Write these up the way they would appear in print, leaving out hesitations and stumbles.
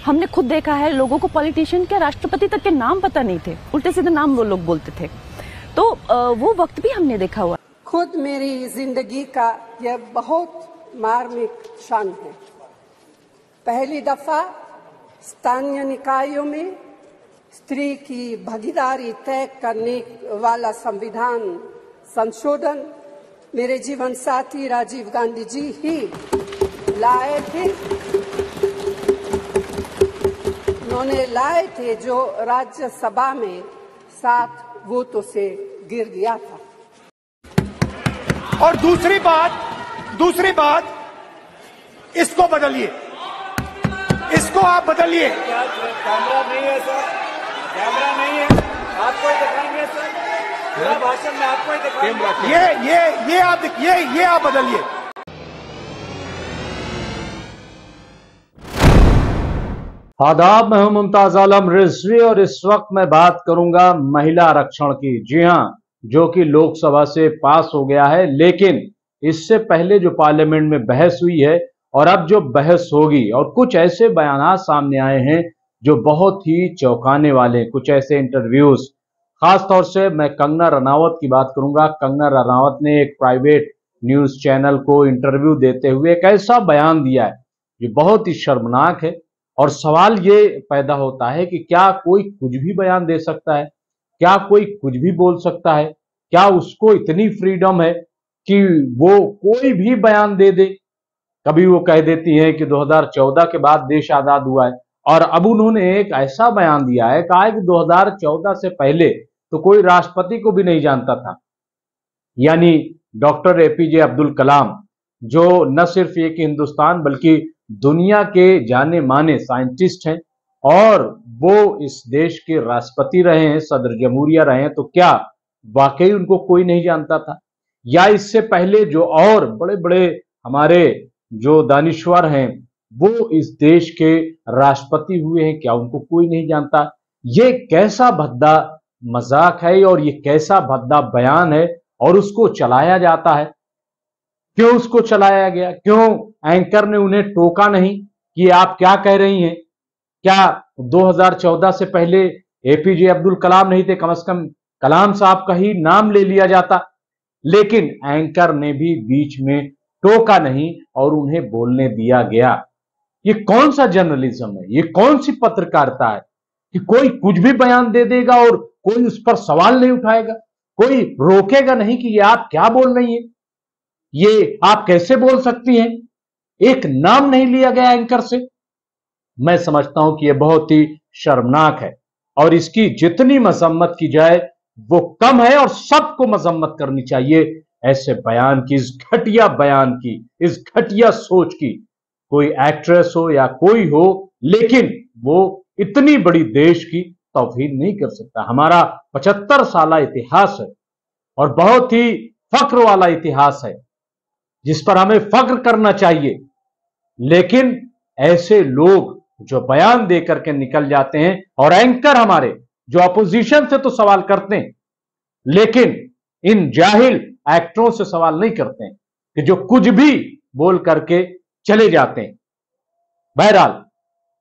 हमने खुद देखा है, लोगों को पॉलिटिशियन के, राष्ट्रपति तक के नाम पता नहीं थे, उल्टे सीधे नाम वो लोग बोलते थे। तो वो वक्त भी हमने देखा हुआ। खुद मेरी जिंदगी का यह बहुत मार्मिक क्षण है। पहली दफा स्थानीय निकायों में स्त्री की भागीदारी तय करने वाला संविधान संशोधन मेरे जीवन साथी राजीव गांधी जी ही लाए थे। उन्होंने लाए थे जो राज्यसभा में 7 वोटों से गिर गया था। और दूसरी बात इसको बदलिए, इसको आप बदलिए। कैमरा नहीं है सर, कैमरा नहीं है, आपको ही दिखाएंगे सर, पूरा भाषण में आपको ही दिखाएंगे। ये आप बदलिए। आदाब, मैं हूं मुमताज आलम रिजवी और इस वक्त मैं बात करूंगा महिला आरक्षण की। जी हां, जो कि लोकसभा से पास हो गया है, लेकिन इससे पहले जो पार्लियामेंट में बहस हुई है और अब जो बहस होगी, और कुछ ऐसे बयान सामने आए हैं जो बहुत ही चौंकाने वाले, कुछ ऐसे इंटरव्यूज, खासतौर से मैं कंगना रनावत की बात करूंगा। कंगना रनावत ने एक प्राइवेट न्यूज चैनल को इंटरव्यू देते हुए एक ऐसा बयान दिया है जो बहुत ही शर्मनाक है। और सवाल ये पैदा होता है कि क्या कोई कुछ भी बयान दे सकता है? क्या कोई कुछ भी बोल सकता है? क्या उसको इतनी फ्रीडम है कि वो कोई भी बयान दे दे? कभी वो कह देती है कि 2014 के बाद देश आजाद हुआ है, और अब उन्होंने एक ऐसा बयान दिया है, कहा है कि 2014 से पहले तो कोई राष्ट्रपति को भी नहीं जानता था, यानी डॉक्टर एपीजे अब्दुल कलाम, जो न सिर्फ एक हिंदुस्तान बल्कि दुनिया के जाने माने साइंटिस्ट हैं और वो इस देश के राष्ट्रपति रहे हैं, सदर जमहूरिया रहे हैं। तो क्या वाकई उनको कोई नहीं जानता था? या इससे पहले जो और बड़े बड़े हमारे जो दानिश्वर हैं वो इस देश के राष्ट्रपति हुए हैं, क्या उनको कोई नहीं जानता? ये कैसा भद्दा मजाक है और ये कैसा भद्दा बयान है, और उसको चलाया जाता है। क्यों उसको चलाया गया? क्यों एंकर ने उन्हें टोका नहीं कि आप क्या कह रही हैं? क्या 2014 से पहले एपीजे अब्दुल कलाम नहीं थे? कम से कम कलाम साहब का ही नाम ले लिया जाता। लेकिन एंकर ने भी बीच में टोका नहीं और उन्हें बोलने दिया गया। ये कौन सा जर्नलिज्म है? ये कौन सी पत्रकारिता है कि कोई कुछ भी बयान दे देगा और कोई उस पर सवाल नहीं उठाएगा, कोई रोकेगा नहीं कि ये आप क्या बोल रही हैं, ये आप कैसे बोल सकती हैं? एक नाम नहीं लिया गया एंकर से। मैं समझता हूं कि यह बहुत ही शर्मनाक है और इसकी जितनी मजम्मत की जाए वो कम है, और सबको मजम्मत करनी चाहिए ऐसे बयान की, इस घटिया बयान की, इस घटिया सोच की। कोई एक्ट्रेस हो या कोई हो, लेकिन वो इतनी बड़ी देश की तौहीन नहीं कर सकता। हमारा 75 साल इतिहास है और बहुत ही फख्र वाला इतिहास है जिस पर हमें फख्र करना चाहिए। लेकिन ऐसे लोग जो बयान देकर के निकल जाते हैं, और एंकर हमारे जो अपोजिशन से तो सवाल करते हैं, लेकिन इन जाहिल एक्टरों से सवाल नहीं करते हैं कि जो कुछ भी बोल करके चले जाते हैं। बहरहाल,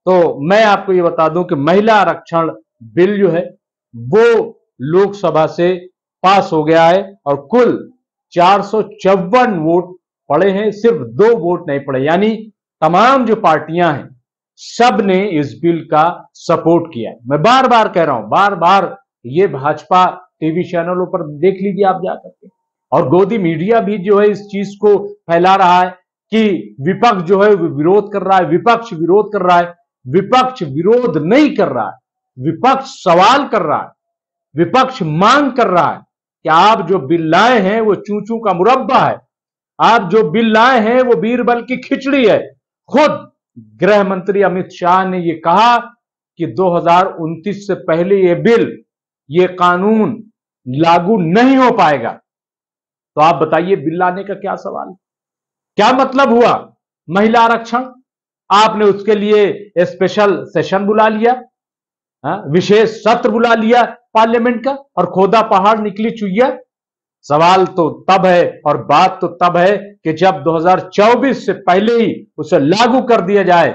तो मैं आपको यह बता दूं कि महिला आरक्षण बिल जो है वो लोकसभा से पास हो गया है और कुल 454 वोट पड़े हैं, सिर्फ 2 वोट नहीं पड़े, यानी तमाम जो पार्टियां हैं सब ने इस बिल का सपोर्ट किया है। मैं बार बार कह रहा हूं, बार बार ये भाजपा टीवी चैनलों पर देख लीजिए आप जाकर के, और गोदी मीडिया भी जो है इस चीज को फैला रहा है कि विपक्ष जो है विरोध कर रहा है, विपक्ष विरोध कर रहा है। विपक्ष विरोध नहीं कर रहा है, विपक्ष सवाल कर रहा है, विपक्ष मांग कर रहा है कि आप जो बिल लाए हैं वो चूचू का मुरब्बा है, आप जो बिल लाए हैं वो बीरबल की खिचड़ी है। खुद गृह मंत्री अमित शाह ने यह कहा कि 2029 से पहले यह बिल, यह कानून लागू नहीं हो पाएगा। तो आप बताइए बिल लाने का क्या सवाल, क्या मतलब हुआ? महिला आरक्षण आपने उसके लिए स्पेशल सेशन बुला लिया, विशेष सत्र बुला लिया पार्लियामेंट का, और खोदा पहाड़ निकली चुईया। सवाल तो तब है और बात तो तब है कि जब 2024 से पहले ही उसे लागू कर दिया जाए।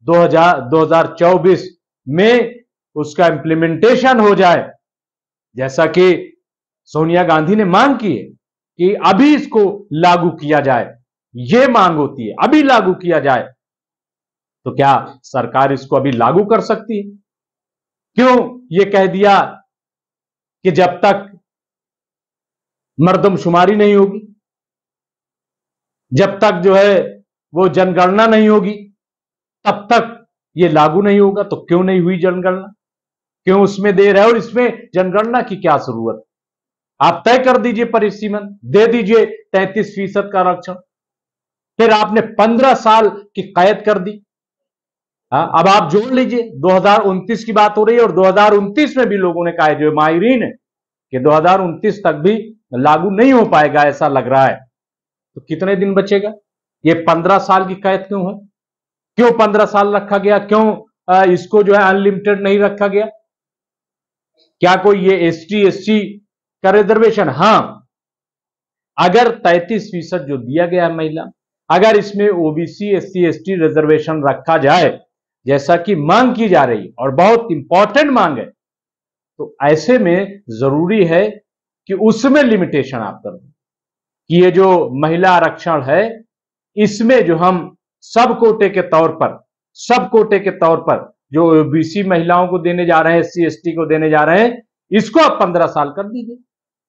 2024 में उसका इंप्लीमेंटेशन हो जाए, जैसा कि सोनिया गांधी ने मांग की है कि अभी इसको लागू किया जाए, यह मांग होती है अभी लागू किया जाए, तो क्या सरकार इसको अभी लागू कर सकती है? क्यों यह कह दिया कि जब तक मर्दमशुमारी नहीं होगी, जब तक जो है वो जनगणना नहीं होगी, तब तक ये लागू नहीं होगा? तो क्यों नहीं हुई जनगणना? क्यों उसमें देर है? और इसमें जनगणना की क्या जरूरत? आप तय कर दीजिए परिसीमन, दे दीजिए 33% का आरक्षण, फिर आपने 15 साल की कैद कर दी। अब आप जोड़ लीजिए, 2029 की बात हो रही है और 2029 में भी लोगों ने कहा, जो माहिरीन है, कि 2029 तक भी लागू नहीं हो पाएगा, ऐसा लग रहा है। तो कितने दिन बचेगा? ये 15 साल की कैद क्यों है? क्यों 15 साल रखा गया? क्यों इसको जो है अनलिमिटेड नहीं रखा गया? क्या कोई ये एसटी एससी का रिजर्वेशन? हां, अगर 33% जो दिया गया है महिला, अगर इसमें ओबीसी एससी एसटी रिजर्वेशन रखा जाए, जैसा कि मांग की जा रही है और बहुत इंपॉर्टेंट मांग है, तो ऐसे में जरूरी है कि उसमें लिमिटेशन आप कर दें कि ये जो महिला आरक्षण है, इसमें जो हम सब कोटे के तौर पर जो ओबीसी महिलाओं को देने जा रहे हैं, एससी एसटी को देने जा रहे हैं, इसको आप 15 साल कर दीजिए,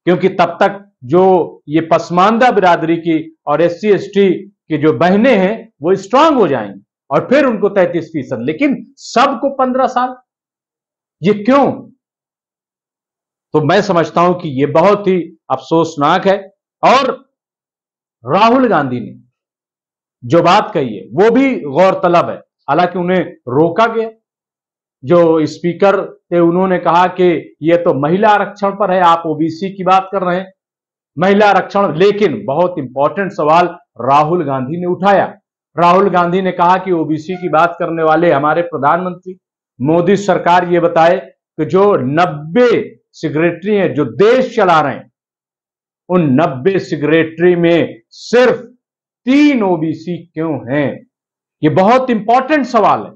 क्योंकि तब तक जो ये पसमानदा बिरादरी की और एससी एसटी की जो बहनें हैं वो स्ट्रांग हो जाएंगी और फिर उनको 33%, लेकिन सबको 15 साल, ये क्यों? तो मैं समझता हूं कि ये बहुत ही अफसोसनाक है। और राहुल गांधी ने जो बात कही है वो भी गौरतलब है, हालांकि उन्हें रोका गया। जो स्पीकर थे उन्होंने कहा कि ये तो महिला आरक्षण पर है, आप ओबीसी की बात कर रहे हैं, महिला आरक्षण। लेकिन बहुत इंपॉर्टेंट सवाल राहुल गांधी ने उठाया। राहुल गांधी ने कहा कि ओबीसी की बात करने वाले हमारे प्रधानमंत्री मोदी सरकार ये बताए कि जो 90 सेक्रेटरी हैं जो देश चला रहे हैं, उन 90 सेक्रेटरी में सिर्फ 3 ओबीसी क्यों हैं? ये बहुत इंपॉर्टेंट सवाल है।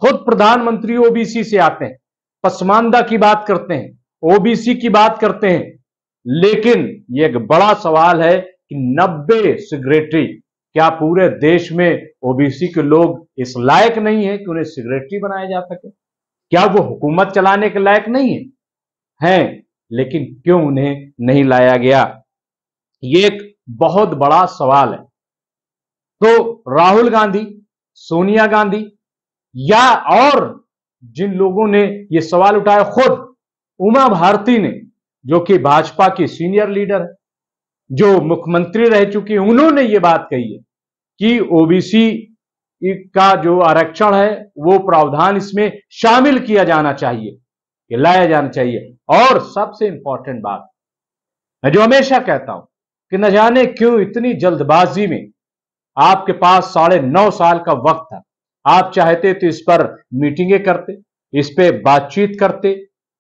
खुद प्रधानमंत्री ओबीसी से आते हैं, पसमानदा की बात करते हैं, ओबीसी की बात करते हैं, लेकिन ये एक बड़ा सवाल है कि 90 सेक्रेटरी, क्या पूरे देश में ओबीसी के लोग इस लायक नहीं है कि उन्हें सेक्रेटरी बनाया जा सके? क्या वो हुकूमत चलाने के लायक नहीं है? हैं, लेकिन क्यों उन्हें नहीं लाया गया? ये एक बहुत बड़ा सवाल है। तो राहुल गांधी, सोनिया गांधी या और जिन लोगों ने ये सवाल उठाया, खुद उमा भारती ने, जो कि भाजपा की सीनियर लीडर है, जो मुख्यमंत्री रह चुकी है, उन्होंने ये बात कही है कि ओबीसी का जो आरक्षण है वो प्रावधान इसमें शामिल किया जाना चाहिए, ये लाया जाना चाहिए। और सबसे इंपॉर्टेंट बात, मैं जो हमेशा कहता हूं कि न जाने क्यों इतनी जल्दबाजी में, आपके पास 9.5 साल का वक्त था, आप चाहते तो इस पर मीटिंगें करते, इस पे बातचीत करते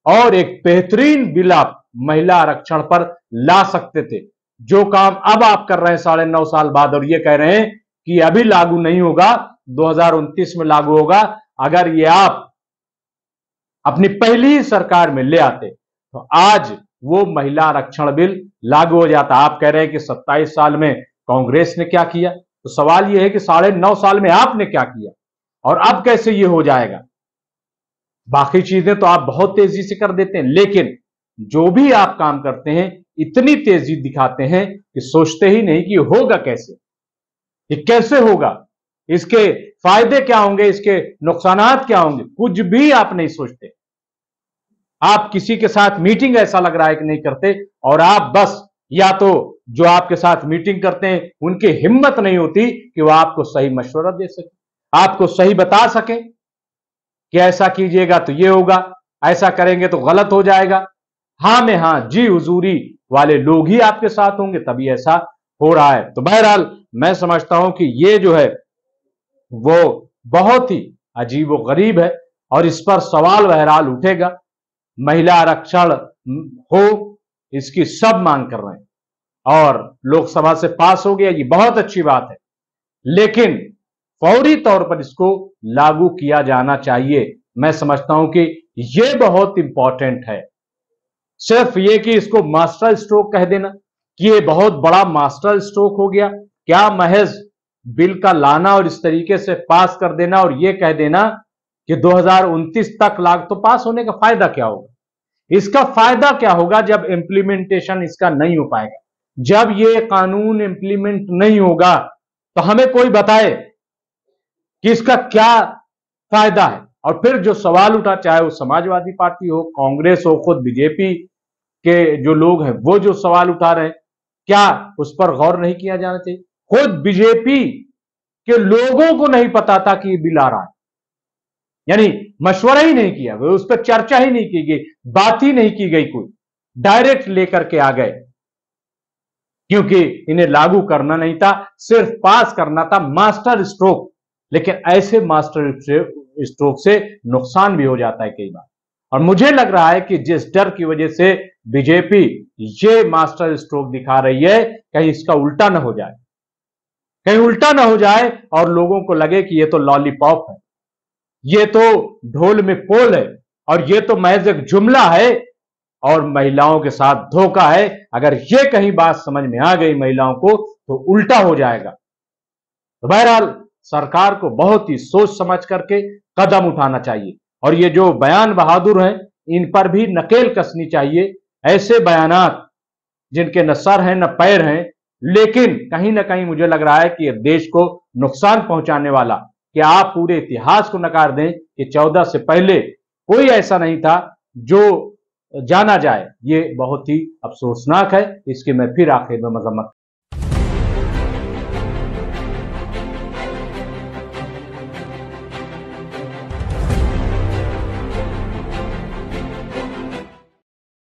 और एक बेहतरीन बिल आप महिला आरक्षण पर ला सकते थे। जो काम अब आप कर रहे हैं 9.5 साल बाद, और ये कह रहे हैं कि अभी लागू नहीं होगा, 2029 में लागू होगा, अगर ये आप अपनी पहली ही सरकार में ले आते तो आज वो महिला आरक्षण बिल लागू हो जाता। आप कह रहे हैं कि 27 साल में कांग्रेस ने क्या किया, तो सवाल यह है कि 9.5 साल में आपने क्या किया और अब कैसे ये हो जाएगा? बाकी चीजें तो आप बहुत तेजी से कर देते हैं, लेकिन जो भी आप काम करते हैं इतनी तेजी दिखाते हैं कि सोचते ही नहीं कि होगा कैसे, ये कैसे होगा, इसके फायदे क्या होंगे, इसके नुकसानात क्या होंगे, कुछ भी आप नहीं सोचते। आप किसी के साथ मीटिंग ऐसा लग रहा है कि नहीं करते, और आप बस या तो जो आपके साथ मीटिंग करते हैं उनकी हिम्मत नहीं होती कि वो आपको सही मशवरा दे सके, आपको सही बता सके कि ऐसा कीजिएगा तो ये होगा, ऐसा करेंगे तो गलत हो जाएगा। हाँ में हाँ, जी हुजूरी वाले लोग ही आपके साथ होंगे, तभी ऐसा हो रहा है। तो बहरहाल मैं समझता हूं कि ये जो है वो बहुत ही अजीब व गरीब है और इस पर सवाल बहरहाल उठेगा। महिला आरक्षण हो, इसकी सब मांग कर रहे हैं और लोकसभा से पास हो गया, ये बहुत अच्छी बात है, लेकिन फौरी तौर पर इसको लागू किया जाना चाहिए। मैं समझता हूं कि यह बहुत इंपॉर्टेंट है। सिर्फ ये कि इसको मास्टर स्ट्रोक कह देना कि ये बहुत बड़ा मास्टर स्ट्रोक हो गया, क्या महज बिल का लाना और इस तरीके से पास कर देना और ये कह देना कि 2029 तक लाग, तो पास होने का फायदा क्या होगा? इसका फायदा क्या होगा जब इंप्लीमेंटेशन इसका नहीं हो पाएगा, जब ये कानून इंप्लीमेंट नहीं होगा तो हमें कोई बताए कि इसका क्या फायदा है। और फिर जो सवाल उठा, चाहे वो समाजवादी पार्टी हो, कांग्रेस हो, खुद बीजेपी के जो लोग हैं वो जो सवाल उठा रहे हैं, क्या उस पर गौर नहीं किया जाना चाहिए? खुद बीजेपी के लोगों को नहीं पता था कि ये बिल आ रहा है, यानी मशवरा ही नहीं किया, उस पर चर्चा ही नहीं की गई, बात ही नहीं की गई, कोई डायरेक्ट लेकर के आ गए, क्योंकि इन्हें लागू करना नहीं था, सिर्फ पास करना था मास्टर स्ट्रोक। लेकिन ऐसे मास्टर स्ट्रोक से नुकसान भी हो जाता है कई बार, और मुझे लग रहा है कि जिस डर की वजह से बीजेपी ये मास्टर स्ट्रोक दिखा रही है, कहीं इसका उल्टा ना हो जाए, कहीं उल्टा ना हो जाए और लोगों को लगे कि ये तो लॉलीपॉप है, ये तो ढोल में पोल है, और ये तो महज एक जुमला है और महिलाओं के साथ धोखा है। अगर ये कहीं बात समझ में आ गई महिलाओं को तो उल्टा हो जाएगा। तो बहरहाल सरकार को बहुत ही सोच समझ करके कदम उठाना चाहिए, और ये जो बयान बहादुर हैं इन पर भी नकेल कसनी चाहिए। ऐसे बयानात जिनके न सर हैं न पैर हैं, लेकिन कहीं ना कहीं मुझे लग रहा है कि देश को नुकसान पहुंचाने वाला, कि आप पूरे इतिहास को नकार दें कि 14 से पहले कोई ऐसा नहीं था जो जाना जाए, ये बहुत ही अफसोसनाक है। इसकी मैं फिर आखिर में मजम्मत